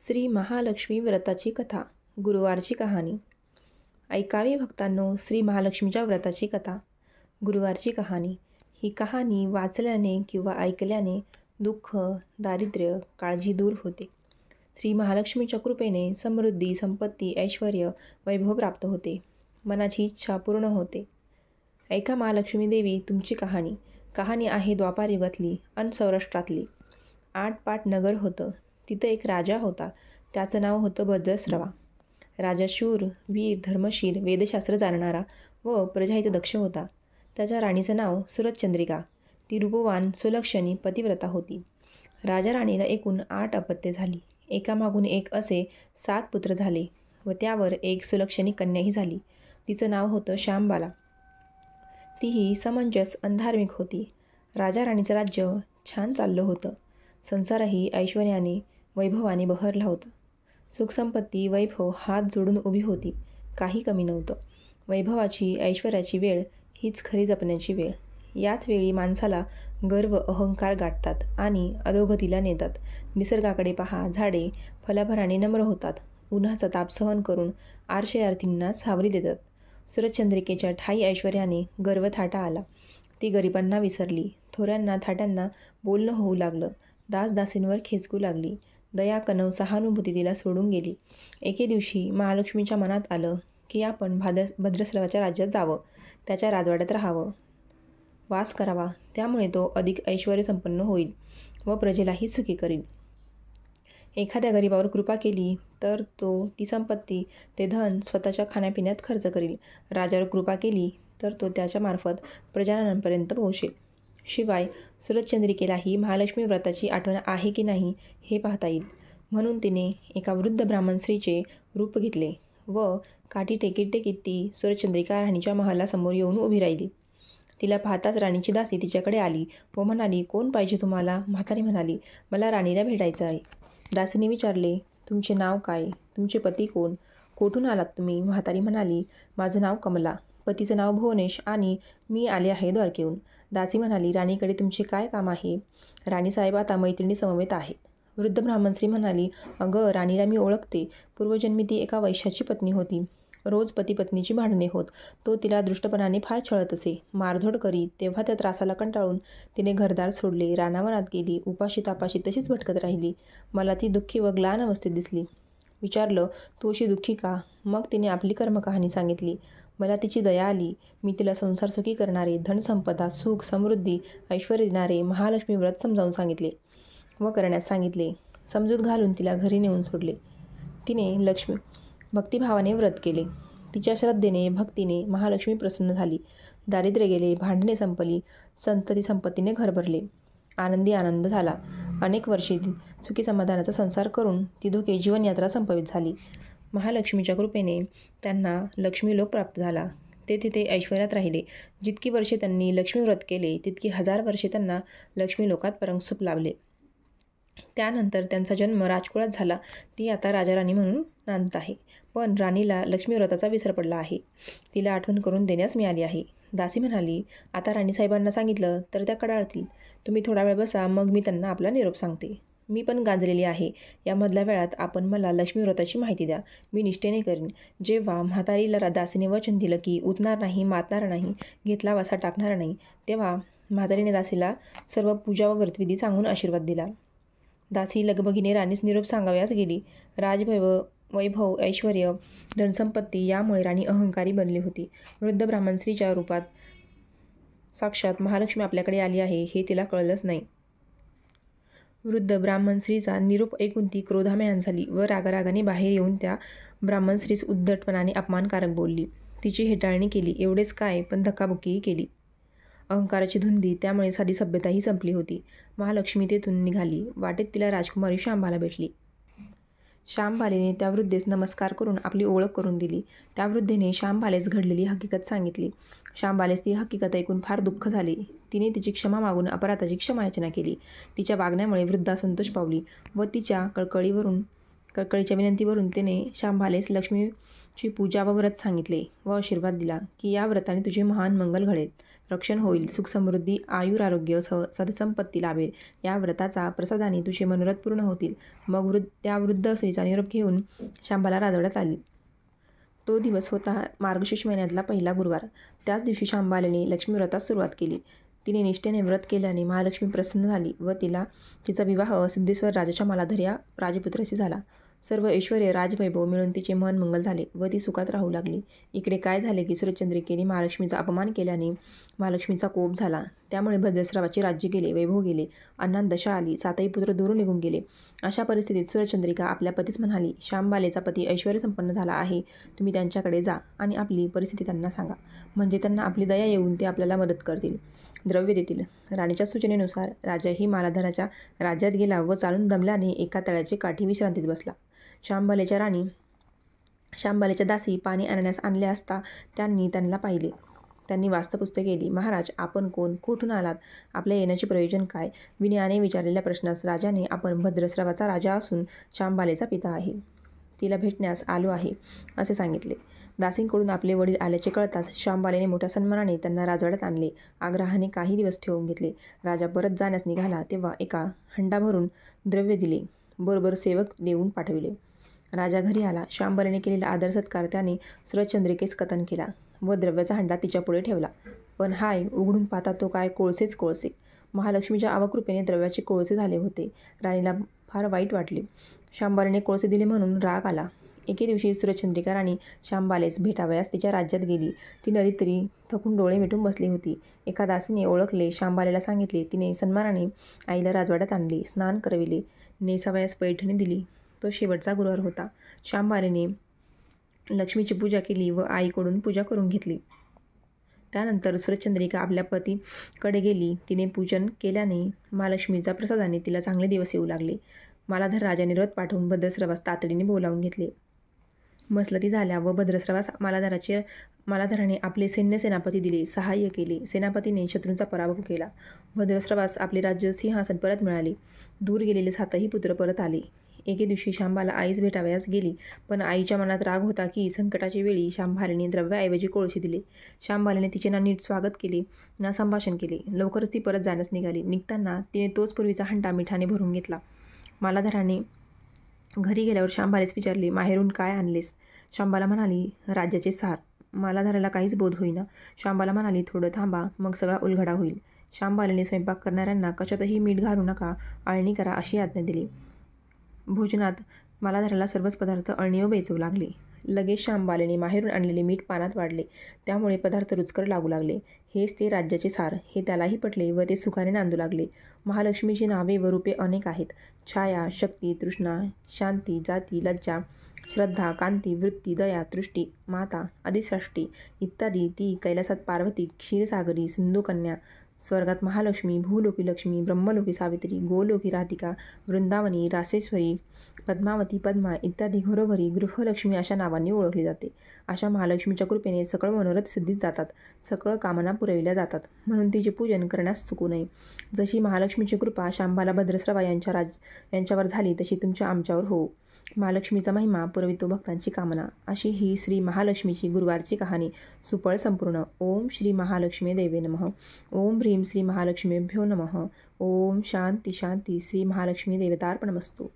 श्री महालक्ष्मी व्रताची कथा. गुरुवारची कहाणी. ऐकावी भक्तांनो श्री महालक्ष्मीच्या व्रताची कथा. गुरुवारची कहाणी. ही कहाणी वाचल्याने किंवा ऐकल्याने दुःख, दारिद्र्य, काळजी दूर होते. श्री महालक्ष्मीच्या कृपेने समृद्धी, संपत्ती, ऐश्वर्य, वैभव प्राप्त होते. मनाची इच्छा पूर्ण होते. ऐका महालक्ष्मी देवी तुमची कहाणी. कहाणी आहे द्वापार युगातली अन सौराष्ट्रातली. आटपाट नगर होतं. तिथं एक राजा होता. त्याचं नाव होतं भद्रश्रवा. राजा शूर, वीर, धर्मशील, वेदशास्त्र जाणणारा व प्रजाहित दक्ष होता. त्याच्या राणीचं नाव सुरतचंद्रिका. ती रूपवान, सुलक्षणी, पतिव्रता होती. राजा राणीला एकूण 8 अपत्ये झाली. एकामागून एक असे 7 पुत्र झाले व त्यावर एक सुलक्षणी कन्याही झाली. तिचं नाव होतं श्यामबाला. तीही समंजस अंधार्मिक होती. राजा राणीचं राज्य छान चाललं होतं. संसारही ऐश्वर्याने, वैभवाने बहरला होता. सुखसंपत्ती, वैभव हात जोडून उभी होती. काही कमी नव्हतं. वैभवाची, ऐश्वर्याची वेळ हीच खरी जपण्याची वेळ. याच वेळी माणसाला गर्व, अहंकार गाठतात आणि अधोगतीला नेतात. निसर्गाकडे पहा. झाडे फलाभराने नम्र होतात. उन्हाचा ताप सहन करून आरशयार्थींना सावली देतात. सुरतचंद्रिकेच्या ठायी ऐश्वर्याने गर्व थाटा आला. ती गरिबांना विसरली. थोरांना, थाट्यांना बोलणं होऊ लागलं. दासदासींवर खेचकू लागली. दया, कणव, सहानुभूती तिला सोडून गेली. एके दिवशी महालक्ष्मीच्या मनात आलं की आपण भद्रश्रवाच्या राज्यात जावं, त्याच्या राजवाड्यात राहावं, वास करावा. त्यामुळे तो अधिक ऐश्वर्यसंपन्न होईल व प्रजेलाही सुखी करील. एखाद्या गरीबावर कृपा केली तर तो ती संपत्ती, ते धन स्वतःच्या खाण्यापिण्यात खर्च करील. राजावर कृपा केली तर तो त्याच्यामार्फत प्रजाजनांपर्यंत पोहोचेल. शिवाय सुरतचंद्रिकेलाही महालक्ष्मी व्रताची आठवण आहे की नाही हे पाहता येईल. म्हणून तिने एका वृद्ध ब्राह्मण स्त्रीचे रूप घेतले व काठी टेकीत टेकीत ती सुरतचंद्रिका राणीच्या महालासमोर येऊन उभी राहिली. तिला पाहताच राणीची दासी तिच्याकडे आली व म्हणाली, कोण पाहिजे तुम्हाला? म्हातारी म्हणाली, मला राणीला भेटायचं आहे. दासीने विचारले, तुमचे नाव काय? तुमचे पती कोण? कोठून आलात तुम्ही? म्हातारी म्हणाली, माझं नाव कमला, पतीचं नाव भुवनेश आणि मी आले आहे द्वारकेहून. दासी म्हणाली, राणीकडे तुमचे काय काम आहे? राणीसाहेब आता मैत्रिणी समवेत आहेत. वृद्ध ब्राह्मण स्त्री म्हणाली, अगं राणीला मी ओळखते. पूर्वजन्मी ती एका वैश्याची पत्नी होती. रोज पती पत्नीची भांडणे होत. तो तिला दृष्टपणाने फार छळत असे, मारझोड करी. तेव्हा त्या त्रासाला कंटाळून तिने घरदार सोडले, रानावनात गेली. उपाशी तापाशी तशीच भटकत राहिली. मला ती दुःखी व ग्लान अवस्थेत दिसली. विचारलं, तू अशी दुःखी का? मग तिने आपली कर्मकहाणी सांगितली. मला तिची दया आली. मी तिला संसार सुखी करणारे, धनसंपदा, सुख, समृद्धी, ऐश्वर्य देणारे महालक्ष्मी व्रत समजावून सांगितले व करण्यास सांगितले. समजूत घालून तिला घरी नेऊन सोडले. तिने भक्तिभावाने व्रत केले. तिच्या श्रद्धेने, भक्तीने महालक्ष्मी प्रसन्न झाली. दारिद्र्य गेले, भांडणे संपली, संतती संपत्तीने घर भरले. आनंदी आनंद झाला. अनेक वर्षे सुखी समाधानाचा संसार करून ती दोघे जीवनयात्रा संपवित झाली. महालक्ष्मीच्या कृपेने त्यांना लक्ष्मीलोक प्राप्त झाला. ते तिथे ऐश्वर्यात राहिले. जितकी वर्षे त्यांनी लक्ष्मी व्रत केले तितकी 1000 वर्षे त्यांना लक्ष्मीलोकात परमसुख लाभले. त्यानंतर त्यांचा जन्म राजकुळात झाला. ती आता राजाराणी म्हणून नांदत आहे. पण राणीला लक्ष्मी व्रताचा विसर पडला आहे. तिला आठवण करून देण्यास मी आली आहे. दासी म्हणाली, आता राणीसाहेबांना सांगितलं तर त्या कडाळतील. तुम्ही थोडा वेळ बसा, मग मी त्यांना आपला निरोप सांगते. मी पण गांजलेली आहे. यामधल्या वेळात आपण मला लक्ष्मी व्रताची माहिती द्या. मी निष्ठेने करीन. जेव्हा म्हातारीला दासीने वचन दिलं की उठणार नाही, मातणार नाही, घेतला वासा टाकणार नाही, तेव्हा म्हातारीने दासीला सर्व पूजा व व्रतविधी सांगून आशीर्वाद दिला. दासी लगबगीने राणीस निरोप सांगावयास गेली. वैभव, ऐश्वर्य, धनसंपत्ती यामुळे राणी अहंकारी बनली होती. वृद्ध ब्राह्मण स्त्रीच्या रूपात साक्षात महालक्ष्मी आपल्याकडे आली आहे हे तिला कळलंच नाही. वृद्ध ब्राह्मण स्त्रीचा निरोप ऐकून ती क्रोधामयान झाली व रागारागाने बाहेर येऊन त्या ब्राह्मण स्त्रीस उद्धटपणाने अपमानकारक बोलली. तिची हेटाळणी केली. एवढेच काय, पण धक्काबुक्कीही केली. अहंकाराची धुंदी, त्यामुळे साधी सभ्यताही संपली होती. महालक्ष्मी तेथून निघाली. वाटेत तिला राजकुमारी श्यामबाला भेटली. श्यामबालेने त्या वृद्धेस नमस्कार करून आपली ओळख करून दिली. त्या वृद्धेने श्यामबालेस घडलेली हकीकत सांगितली. श्यामबालेस ती हकीकत ऐकून फार दुःख झाले. तिने तिची क्षमा मागून अपराधाची क्षमायाचना केली. तिच्या वागण्यामुळे वृद्धा संतोष पावली व तिच्या कळकळीच्या विनंतीवरून तिने श्यामबालेस लक्ष्मीची पूजा व व्रत सांगितले व आशीर्वाद दिला की या व्रताने तुझे महान मंगल घडेल. रक्षण होईल, सुख समृद्धी, आयुरारोग्य, सदसंपत्ती लाभेल. या व्रताचा प्रसादाने तुझे मनोरथ पूर्ण होतील. मग त्या वृद्ध स्त्रीचा निरोप घेऊन शांबाला राजवाड्यात आली. तो दिवस होता मार्गशीर्ष महिन्यातला पहिला गुरुवार. त्याच दिवशी शांबालेने लक्ष्मी व्रतास सुरुवात केली. तिने निष्ठेने व्रत केल्याने महालक्ष्मी प्रसन्न झाली व तिचा विवाह सिद्धेश्वर राजाच्या मालाधर या राजपुत्राशी झाला. सर्व ऐश्वर्य राजवैभव मिळून तिचे मन मंगल झाले व ती सुखात राहू लागली. इकडे काय झाले की सूर्यचंद्रिकेने महालक्ष्मीचा अपमान केल्याने महालक्ष्मीचा कोप झाला. त्यामुळे भद्रस्रावाचे राज्य गेले, वैभव गेले, अन्नात दशा आली, 7ही पुत्र दूरून निघून गेले. अशा परिस्थितीत सूर्यचंद्रिका आपल्या पतीस म्हणाली, शांबालेचा पती ऐश्वर्य संपन्न झाला आहे. तुम्ही त्यांच्याकडे जा आणि आपली परिस्थिती त्यांना सांगा. म्हणजे त्यांना आपली दया येऊन ते आपल्याला मदत करतील, द्रव्य देतील. राणीच्या सूचनेनुसार राजाही मालाधराच्या राज्यात गेला व चालून दमल्याने एका तळ्याची काठी विश्रांतीत बसला. शांबालेच्या दासी पाणी आणण्यास आणले असता त्यांनी त्यांना पाहिले. त्यांनी वास्तपुस्त केली. महाराज, आपण कोण, कुठून आलात, आपल्या येण्याचे प्रयोजन काय? विनयाने विचारलेल्या प्रश्नास राजाने आपण भद्रस्रावाचा राजा असून शांबालेचा पिता आहे, तिला भेटण्यास आलो आहे, असे सांगितले. दासींकडून आपले वडील आल्याचे कळताच शांबालेने मोठ्या सन्मानाने त्यांना राजवाड्यात आणले. आग्रहाने काही दिवस ठेवून घेतले. राजा परत जाण्यास निघाला तेव्हा एका हंडा भरून द्रव्य दिले, बरोबर सेवक देऊन पाठविले. राजा घरी आला. शांबालेने केलेला आदर सत्कार त्याने सूर्यचंद्रिकेस कथन केला व द्रव्याचा हंडा तिच्यापुढे ठेवला. पण हाय, उघडून पाहता तो काय, कोळसेच कोळसे. महालक्ष्मीच्या अवकृपेने द्रव्याचे कोळसे झाले होते. राणीला फार वाईट वाटले. शांबालेने कोळसे दिले म्हणून राग आला. एके दिवशी सूर्यचंद्रिका राणी शांबालेस भेटावयास तिच्या राज्यात गेली. ती नदीत तरी थकून डोळे मिटून बसली होती. एका दासीने ओळखले. शांबालेला सांगितले. तिने सन्मानाने आईला राजवाड्यात आणले, स्नान करविले, नेसावयास पैठणी दिली. तो शेवटचा गुरुवार होता. शांबालेने लक्ष्मीची पूजा केली व आईकडून पूजा करून घेतली. त्यानंतर सूर्यचंद्रिका आपल्या पतीकडे गेली. तिने पूजन केल्याने महालक्ष्मीच्या प्रसादाने तिला चांगले दिवस येऊ लागले. मालाधर राजाने रथ पाठवून भद्रस्रावास तातडीने बोलावून घेतले. मसलती झाल्या व भद्रस्रावास मालाधराने आपले सैन्य सेनापती दिले, सहाय्य केले. सेनापतीने शत्रूंचा पराभव केला. भद्रस्रावास आपले राज्य सिंहासन परत मिळाले. दूर गेलेले 7ही पुत्र परत आले. एके दिवशी शांबाला आईस भेटावयास गेली, पण आईच्या मनात राग होता की संकटाच्या वेळी शांबालेने द्रव्याऐवजी कोळसे दिले. शांबालेने तिचे ना नीट स्वागत केले ना संभाषण केले. लवकरच ती परत जाण्यास निघाली. निघताना तिने तोच पूर्वीचा हंडा मिठाने भरून घेतला. मालाधराने घरी गेल्यावर शांबालेस विचारले, माहेरून काय आणलेस? शांबाला म्हणाली, राज्याचे सार. मालाधराला काहीच बोध होईना. शांबाला म्हणाली, थोडं थांबा, मग सगळा उलगडा होईल. शांबालेने स्वयंपाक करणाऱ्यांना कशातही मीठ घालू नका, अळणी करा अशी आज्ञा दिली. भोजनात मालाधराला सर्वच पदार्थ अळणी व बेचवू लागले. लगेच शांबालेने माहेरून आणलेले मीठ पानात वाढले. त्यामुळे पदार्थ रुचकर लागू लागले. हेच ते राज्याचे सार हे त्यालाही पटले व ते सुखाने नांदू लागले. महालक्ष्मीची नावे व रूपे अनेक आहेत. छाया, शक्ती, तृष्णा, शांती, जाती, लज्जा, श्रद्धा, कांती, वृत्ती, दया, तृष्टी, माता, अधिष्ठात्री इत्यादी. ती कैलासात पार्वती, क्षीरसागरी सिंधुकन्या, स्वर्गात महालक्ष्मी, भूलोकी लक्ष्मी, ब्रह्मलोकी सावित्री, गोलोकी राधिका, वृंदावनी, रासेश्वरी, पद्मावती, पद्मा इत्यादी घरोघरी गृहलक्ष्मी अशा नावांनी ओळखली जाते. अशा महालक्ष्मीच्या कृपेने सकळ मनोरथ सिद्धीत जातात, सकळ कामना पुरविल्या जातात. म्हणून तिचे पूजन करण्यास चुकू नये. जशी महालक्ष्मीची कृपा शांबाला भद्रस्रावा यांच्यावर झाली तशी तुमच्या आमच्यावर होवो. महालक्ष्मीचा महिमा पुरवितो भक्तांची कामना. अशी ही श्री महालक्ष्मीची गुरुवारची कहाणी सुफळ संपूर्ण. ओम श्री महालक्ष्मी देवे नमः. ओम ह्रीं श्री महालक्ष्मीभ्यो नमः. ओम शांती शांती. श्री महालक्ष्मी देवतार्पणमस्तु.